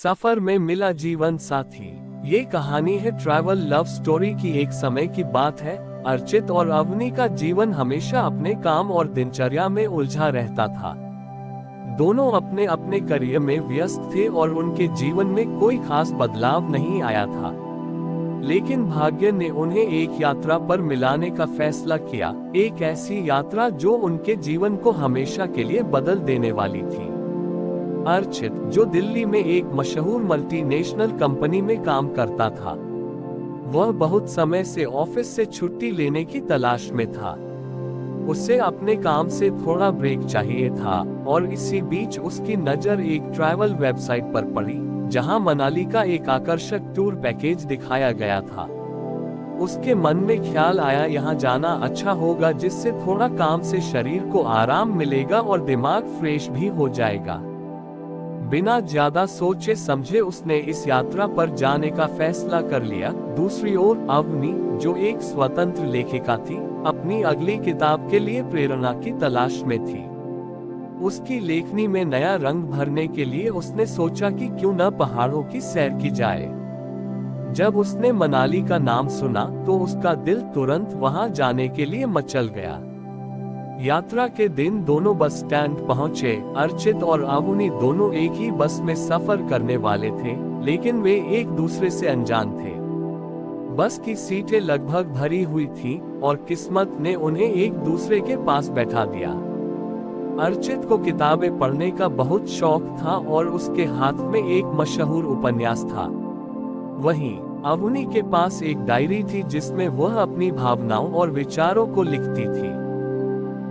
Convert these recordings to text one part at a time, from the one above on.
सफर में मिला जीवन साथी। ये कहानी है ट्रैवल लव स्टोरी की। एक समय की बात है, अर्चित और अवनी का जीवन हमेशा अपने काम और दिनचर्या में उलझा रहता था। दोनों अपने अपने करियर में व्यस्त थे और उनके जीवन में कोई खास बदलाव नहीं आया था। लेकिन भाग्य ने उन्हें एक यात्रा पर मिलाने का फैसला किया, एक ऐसी यात्रा जो उनके जीवन को हमेशा के लिए बदल देने वाली थी। अर्चित, जो दिल्ली में एक मशहूर मल्टीनेशनल कंपनी में काम करता था, वह बहुत समय से ऑफिस से छुट्टी लेने की तलाश में था। उसे अपने काम से थोड़ा ब्रेक चाहिए था और इसी बीच उसकी नज़र एक ट्रैवल वेबसाइट पर पड़ी, जहां मनाली का एक आकर्षक टूर पैकेज दिखाया गया था। उसके मन में ख्याल आया, यहाँ जाना अच्छा होगा, जिससे थोड़ा काम से शरीर को आराम मिलेगा और दिमाग फ्रेश भी हो जाएगा। बिना ज्यादा सोचे समझे उसने इस यात्रा पर जाने का फैसला कर लिया। दूसरी ओर अवनी, जो एक स्वतंत्र लेखिका थी, अपनी अगली किताब के लिए प्रेरणा की तलाश में थी। उसकी लेखनी में नया रंग भरने के लिए उसने सोचा कि क्यों न पहाड़ों की सैर की जाए। जब उसने मनाली का नाम सुना तो उसका दिल तुरंत वहां जाने के लिए मचल गया। यात्रा के दिन दोनों बस स्टैंड पहुंचे। अर्चित और अवनी दोनों एक ही बस में सफर करने वाले थे, लेकिन वे एक दूसरे से अनजान थे। बस की सीटें लगभग भरी हुई थीं और किस्मत ने उन्हें एक दूसरे के पास बैठा दिया। अर्चित को किताबें पढ़ने का बहुत शौक था और उसके हाथ में एक मशहूर उपन्यास था। वहीं अवनी के पास एक डायरी थी जिसमें वह अपनी भावनाओं और विचारों को लिखती थी।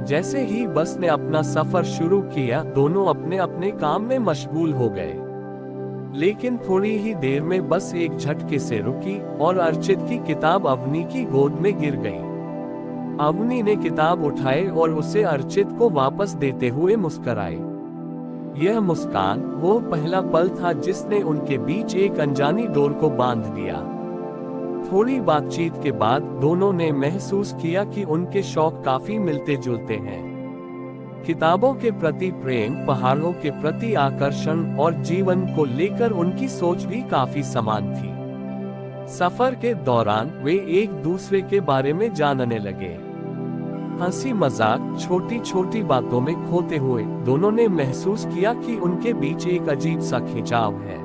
जैसे ही बस ने अपना सफर शुरू किया, दोनों अपने अपने काम में मशगूल हो गए। लेकिन थोड़ी ही देर में बस एक झटके से रुकी और अर्चित की किताब अवनी की गोद में गिर गई। अवनी ने किताब उठाई और उसे अर्चित को वापस देते हुए मुस्कुराई। यह मुस्कान वो पहला पल था जिसने उनके बीच एक अनजानी डोर को बांध दिया। थोड़ी बातचीत के बाद दोनों ने महसूस किया कि उनके शौक काफी मिलते जुलते हैं। किताबों के प्रति प्रेम, पहाड़ों के प्रति आकर्षण और जीवन को लेकर उनकी सोच भी काफी समान थी। सफर के दौरान वे एक दूसरे के बारे में जानने लगे। हंसी मजाक, छोटी छोटी बातों में खोते हुए दोनों ने महसूस किया कि उनके बीच एक अजीब सा खिंचाव है।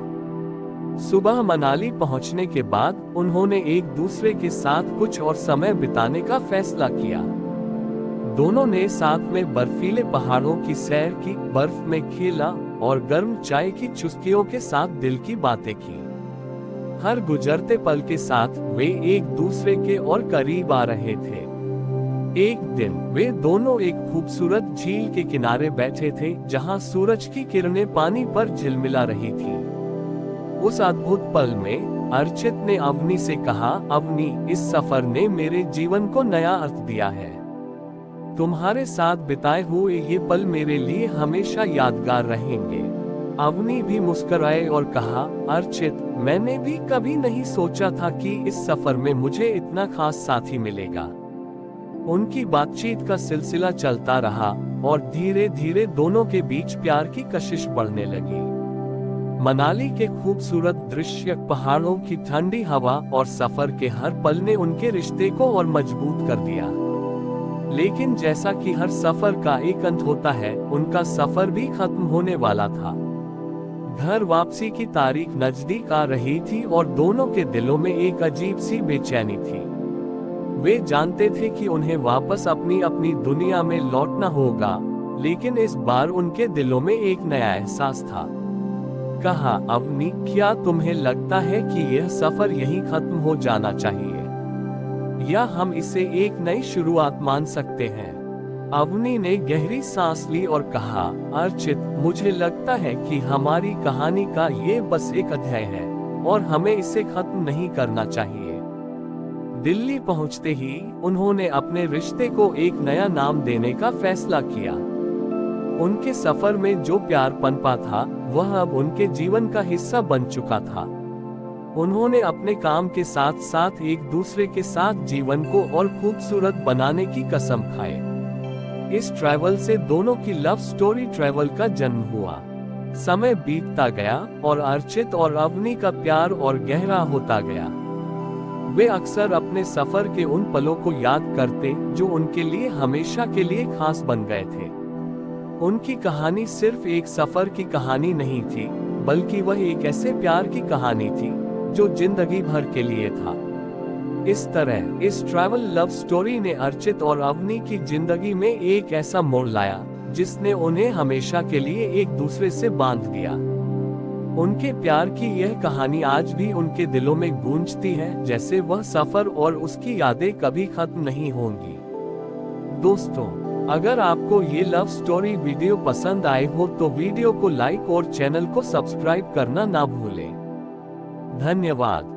सुबह मनाली पहुंचने के बाद उन्होंने एक दूसरे के साथ कुछ और समय बिताने का फैसला किया। दोनों ने साथ में बर्फीले पहाड़ों की सैर की, बर्फ में खेला और गर्म चाय की चुस्कियों के साथ दिल की बातें की। हर गुजरते पल के साथ वे एक दूसरे के और करीब आ रहे थे। एक दिन वे दोनों एक खूबसूरत झील के किनारे बैठे थे, जहां सूरज की किरणें पानी पर झिलमिला रही थी। उस अद्भुत पल में अर्चित ने अवनी से कहा, अवनी, इस सफर ने मेरे जीवन को नया अर्थ दिया है। तुम्हारे साथ बिताए हुए ये पल मेरे लिए हमेशा यादगार रहेंगे। अवनी भी मुस्कुराए और कहा, अर्चित, मैंने भी कभी नहीं सोचा था कि इस सफर में मुझे इतना खास साथी मिलेगा। उनकी बातचीत का सिलसिला चलता रहा और धीरे धीरे दोनों के बीच प्यार की कशिश बढ़ने लगी। मनाली के खूबसूरत दृश्य, पहाड़ों की ठंडी हवा और सफर के हर पल ने उनके रिश्ते को और मजबूत कर दिया। लेकिन जैसा कि हर सफर का एक अंत होता है, उनका सफर भी खत्म होने वाला था। घर वापसी की तारीख नजदीक आ रही थी और दोनों के दिलों में एक अजीब सी बेचैनी थी। वे जानते थे कि उन्हें वापस अपनी अपनी दुनिया में लौटना होगा, लेकिन इस बार उनके दिलों में एक नया एहसास था। कहा, अवनी, क्या तुम्हें लगता है कि यह सफर यहीं खत्म हो जाना चाहिए, या हम इसे एक नई शुरुआत मान सकते हैं? अवनी ने गहरी सांस ली और कहा, अर्चित, मुझे लगता है कि हमारी कहानी का ये बस एक अध्याय है और हमें इसे खत्म नहीं करना चाहिए। दिल्ली पहुंचते ही उन्होंने अपने रिश्ते को एक नया नाम देने का फैसला किया। उनके सफर में जो प्यार पनपा था, वह अब उनके जीवन का हिस्सा बन चुका था। उन्होंने अपने काम के साथ साथ एक दूसरे के साथ जीवन को और खूबसूरत बनाने की कसम खाई। इस ट्रैवल से दोनों की लव स्टोरी ट्रैवल का जन्म हुआ। समय बीतता गया और अर्चित और अवनी का प्यार और गहरा होता गया। वे अक्सर अपने सफर के उन पलों को याद करते जो उनके लिए हमेशा के लिए खास बन गए थे। उनकी कहानी सिर्फ एक सफर की कहानी नहीं थी, बल्कि वह एक ऐसे प्यार की कहानी थी जो जिंदगी भर के लिए था। इस तरह इस ट्रैवल लव स्टोरी ने अर्चित और अवनी की जिंदगी में एक ऐसा मोड़ लाया जिसने उन्हें हमेशा के लिए एक दूसरे से बांध दिया। उनके प्यार की यह कहानी आज भी उनके दिलों में गूंजती है, जैसे वह सफर और उसकी यादें कभी खत्म नहीं होंगी। दोस्तों, अगर आपको ये लव स्टोरी वीडियो पसंद आए हो तो वीडियो को लाइक और चैनल को सब्सक्राइब करना ना भूलें। धन्यवाद।